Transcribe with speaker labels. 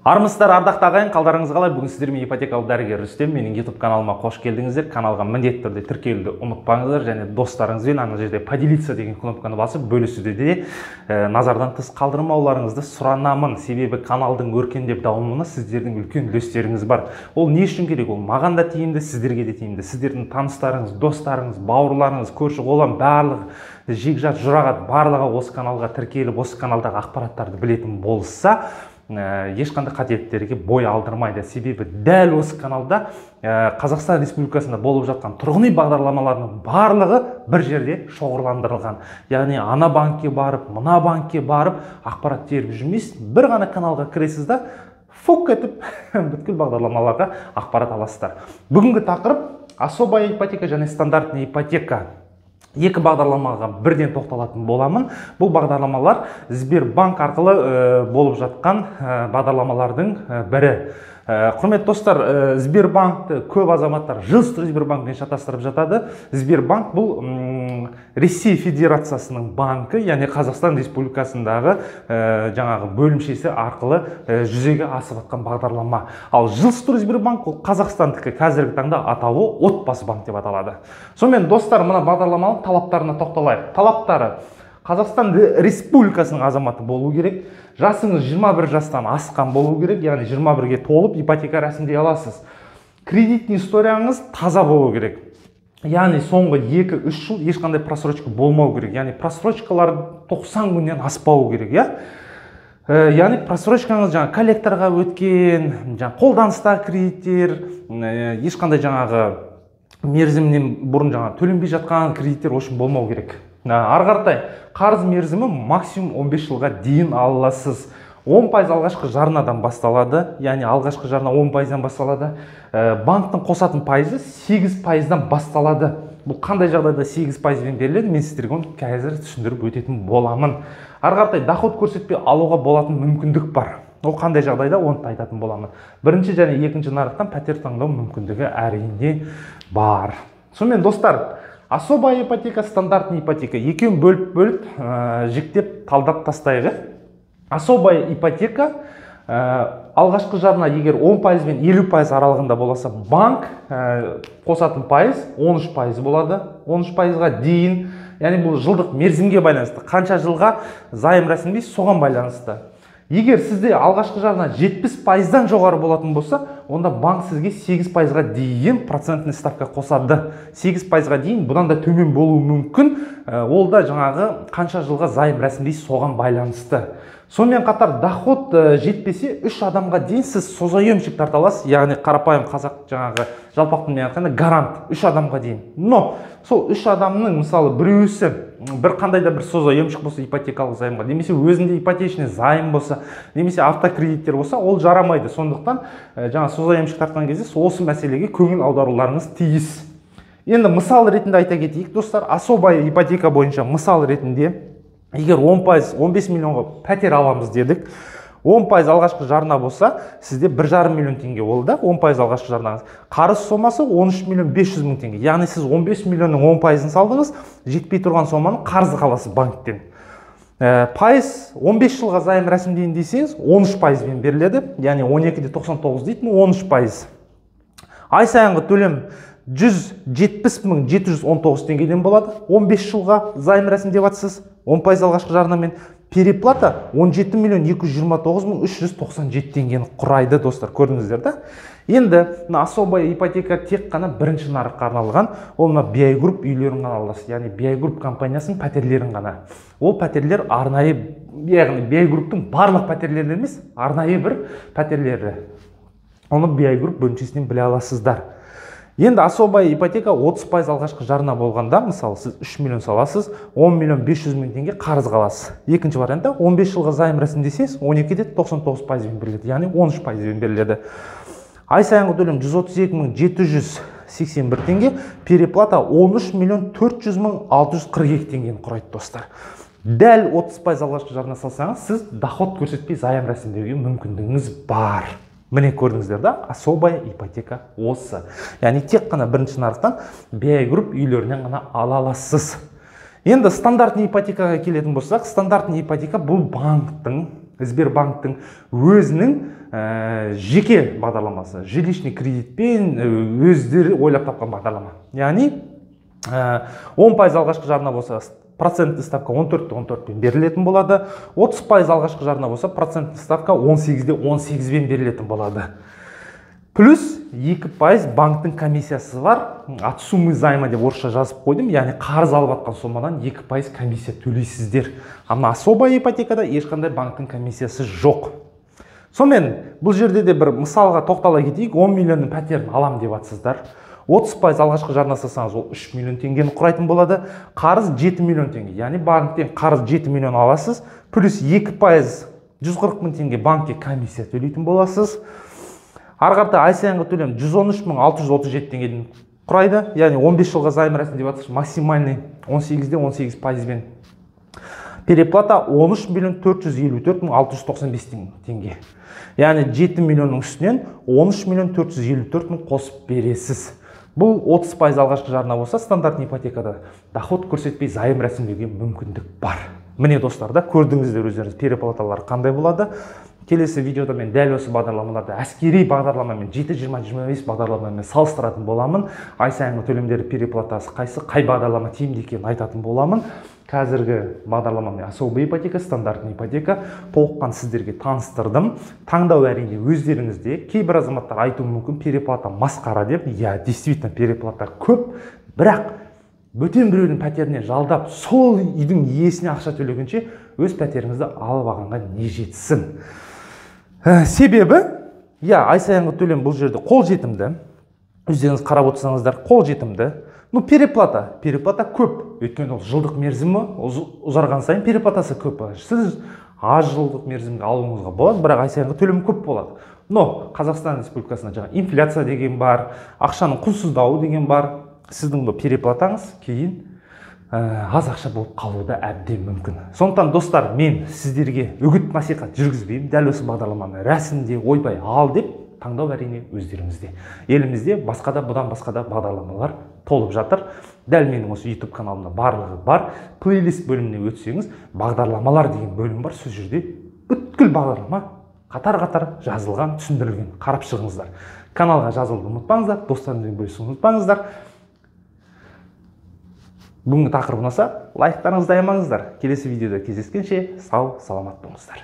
Speaker 1: Армысыздар, ардақты ағайын, қалдарыңыз қалай? Бүгін сіздермен ипотекалық дәрігер Рүстем, менің YouTube каналыма қош келдіңіздер. Каналға міндетті түрде тіркелуді ұмытпаңыздар, және достарыңызбен ана жерде поделиться деген кнопканы басып, бөлісуді де назардан тыс қалдырмауларыңызды сұранамын. Себебі каналдың өркендеп дамуына сіздердің үлкен үлестеріңіз бар. Ол не үшін керек? Ол маған да тиімді, сіздерге де тиімді. Сіздердің таныстарыңыз, достарыңыз, бауырларыңыз, көрші-қолаң барлығы, жекжат жұрағат барлығы осы каналға тіркеліп, осы каналдағы ақпараттарды білетін болса, ешқандай қателіктерге бой алдырмайды. Себебі дәл осы каналда Қазақстан Республикасында болып жатқан тұрғын үй бағдарламаларының барлығы бір жерде шоғырландырылған. Яғни ана банкке барып, мына банкке барып ақпарат теріп жүрмейсіз. Бір ғана каналға кіресіз да фук етіп бүткіл бағдарламаларға ақпарат аласыздар. Бүгінгі тақырып особая ипотека және стандартная ипотека. Екі бағдарламаға бірден тоқталатын боламын. Бұл бағдарламалар Сбербанк арқылы болып жатқан бағдарламалардың бірі. Құрметті достар, Сбербанкты көп азаматтар жылсты Сбербанкпен шатастырып жатады. Сбербанк бұл Ресей Федерациясының банкі, яғни Қазақстан Республикасындағы жаңағы бөлімшесі арқылы жүзеге асып жатқан бағдарлама. Ал жылсты Сбербанк ол Қазақстандікі, қазіргі таңда атауы отбасы банк деп аталады. Сонымен достар, мына бағдарламаның талаптарына тоқталайық. Талаптары: Қазақстан Республикасының азаматы болу керек, жасыңыз 21 жастан асқан болу керек, яғни 21-ге толып ипотека рәсімдей аласыз. Кредитный историяңыз таза болу керек. Яғни соңғы 2-3 жыл ешқандай просрочка болмау керек. Яғни просрочкалар 90 күннен аспау керек, яғни просрочкаңыз жаңа коллекторға өткен, жаңа қолданыстағы кредиттер, ешқандай жаңағы мерзімнен бұрын жаңа төленбей жатқан кредиттер үшін болмау керек. Арғартай, қарыз мерзімі максимум 15 жылға дейін аласыз. 10% алғашқы жарнадан басталады, яғни алғашқы жарна 10%-дан басталады. Банктың қосатын пайызы 8%-дан басталады. Бұл қандай жағдайда 8%-бен беріледі, мен сіздерге оны қазір түсіндіріп өтетін боламын. Арғартай, доход көрсетпей алуға болатын мүмкіндік бар. Ол қандай жағдайда, оны айтатын боламын. Бірінші және екінші нарықтан пәтер таңдау мүмкіндігі әрине бар. Сонымен достар, особая ипотека, стандартный ипотека. Екеуін бөліп жіктеп талдап тастайғы. Особая ипотека алғашқы жарна егер 10% мен 50% аралығында боласа, банк қосатын пайыз 13% болады. 13%-ға дейін, яғни бұл жылдық мерзімге байланысты. Қанша жылға займ рәсімдейсіз, соған байланысты. Егер сізде алғашқы жарна 70%-дан жоғары болатын болса, онда банк сізге 8%-ға дейін процентный ставка қосады. 8%-ға дейін, бұдан да төмен болуы мүмкін. Ол да жаңағы қанша жылға займ рәсімдейсіз, соған байланысты. Сонымен қатар доход жетпесе 3 адамға дейін сіз созаемщик тарта аласыз, яғни қарапайым қазақ жаңағы жалпақтың айтқанда гарант 3 адамға дейін. Но сол 3 адамның мысалы біреусі бір қандай да бір созаемщик болса ипотекалық займға, немесе өзінде ипотечный займ болса, немесе автокредиттер болса, ол жарамайды. Сондықтан жаңа созаемщик тартқан кезде осы мәселеге көңіл аударуларыңыз тиіс. Енді мысал ретінде айта кетейік, достар, особая ипотека бойынша мысал ретінде егер 10%, 15 миллионға пәтер аламыз дедік, 10% алғашқы жарна болса, сізде 1,5 миллион теңге болды, 10% алғашқы жарнаңыз. Қарыз сомасы 13 миллион 500 мың теңге. Яғни сіз 15 миллионның 10%-ын салдыңыз, жетпей тұрған соманы қарыз қаласыз банктен. Пайыз 15 жылға займ рәсімдейін десеңіз, 13%-бен беріледі, яғни 12-де 99 дейтін 13%. Ай сайынғы төлем 170.719 теңгеден болады. 15 жылға займ рәсімдеп жатсыз, 10% алғашқы жарнамен. Переплата 17.229.397 теңгені құрайды, достар, көрдіңіздер да? Енді особая ипотека тек қана бірінші нарыққа арналған, ол BI Group үйлерін ғана аласыз, яғни BI Group компаниясының пәтерлерін ғана. Ол пәтерлер арнайы, яғни BI Group'тың барлық пәтерлері емес, арнайы бір пәтерлері. Оны BI Group бөлімшесінен біле аласыздар. Енді особая ипотека 30% алғашқы жарна болғанда, мысалы, сіз 3 миллион саласыз, 10 миллион 500 мың теңге қарыз қаласыз. Екінші вариантта 15 жылға займ рәсімдесеңіз, 12-де 99%-бен беріледі, яғни 13%-бен беріледі. Ай сайынғы төлем 132.781 теңге, переплата 13 миллион 400.642 теңгені құрайды, достар. Дәл 30% алғашқы жарна салсаңыз, сіз доход көрсетпей займ рәсімдеуге мүмкіндігіңіз бар. Міне көрдіңіздер да, особая ипотека осы. Яғни тек қана бірінші нарықтан BI Group үйлерінен ғана ала аласыз. Енді стандартный ипотекаға келетін болсақ, стандартный ипотека бұл банктың Сбербанктың өзінің жеке бағдарламасы, жилищный кредитпен өздері ойлап тапқан бағдарлама. Яғни 10% алғашқы жарна болса, процентті ставка 14-14 берілетін болады. 30% алғашқы жарна болса, процентті ставка 18-18 берілетін болады. Плюс 2% банктың комиссиясы бар. От суммы займа деп орысша жазып қойдым. Яғни қарыз алып атқан сомадан 2% комиссия төлейсіздер. Ама особая ипотекада ешқандай банктың комиссиясы жоқ. Сонымен бұл жерде де бір мысалға тоқтала кетейік. 10 миллионның пәтерін алам деп атсыздар. 30% алғашқы жарна салсаңыз, ол 3 миллион теңгені құрайтын болады. Қарыз 7 миллион теңге. Яғни банктен қарыз 7 миллион аласыз. Плюс 2% 140 мың теңге банкке комиссия төлейтін боласыз. Арғарта ай сайынғы төлем 113.637 теңгеден құрайды. Яғни 15 жылға займ рәсімдеп жатырсыз, максимальный 18-18%-бен. Переплата 13.454.695 теңге. Яғни 7 миллионның үстінен 13.454.000 қосып бересіз. Бұл 30% алғашқы жарна болса, стандартный ипотекада доход көрсетпей займ рәсімдеуге мүмкіндік бар. Міне достар, көрдіңіздер өздеріңіз переплаталар қандай болады. Келесі видеода мен дәл осы бағдарламаларды әскери бағдарламамен 7-20-25 бағдарламамен салыстыратын боламын. Ай сайынғы төлемдері переплатасы қайсы, қай бағдарлама тиімді екенін айтатын боламын. Қазіргі бағдарламамен особая ипотека, стандартный ипотека толыққан сіздерге таныстырдым. Таңдау әрине өздеріңізде. Кейбір азаматтар айтуы мүмкін, переплата масқара деп. Действительно переплата көп, бірақ бөтен біреудің пәтеріне жалдап, сол үйдің иесіне ақша төлегенше өз пәтеріңізді алып алғанға не жетсін. Себебі, ай сайынғы төлем бұл жерде қолжетімді. Өздеріңіз қарап отырсаңыздар, қолжетімді. Переплата көп. Өйткені ол жылдық мерзімі ұзарған сайын переплатасы көп. Сіз аз жылдық мерзімге алуыңызға болады, бірақ ай сайынғы төлем көп болады. Но Қазақстан Республикасында жаңа инфляция деген бар, ақшаның құнсыздауы деген бар. Сіздің бұл переплатаңыз кейін аз ақша болып қалуы да әбден мүмкін. Сондықтан достар, мен сіздерге үгіт насихат жүргізбеймін. Дәл осы бағдарламаны рәсімде ойбай ал деп, таңдау әрине өздеріңізде. Елімізде бұдан басқа да бағдарламалар толып жатыр. Дәл менің осы YouTube каналымда барлығы бар. Плейлист бөліміне өтсеңіз, бағдарламалар деген бөлім бар. Сол жерде бүткіл бағдарлама қатар-қатар жазылған, түсіндірілген. Қарап шығыңыздар. Каналға жазылуды ұмытпаңыздар, достарыңызбен бөлісуді ұмытпаңыздар. Бүгінгі тақырып ұнаса, лайктарыңызды аямаңыздар. Келесі видеода кездескенше сау, саламат болыңыздар.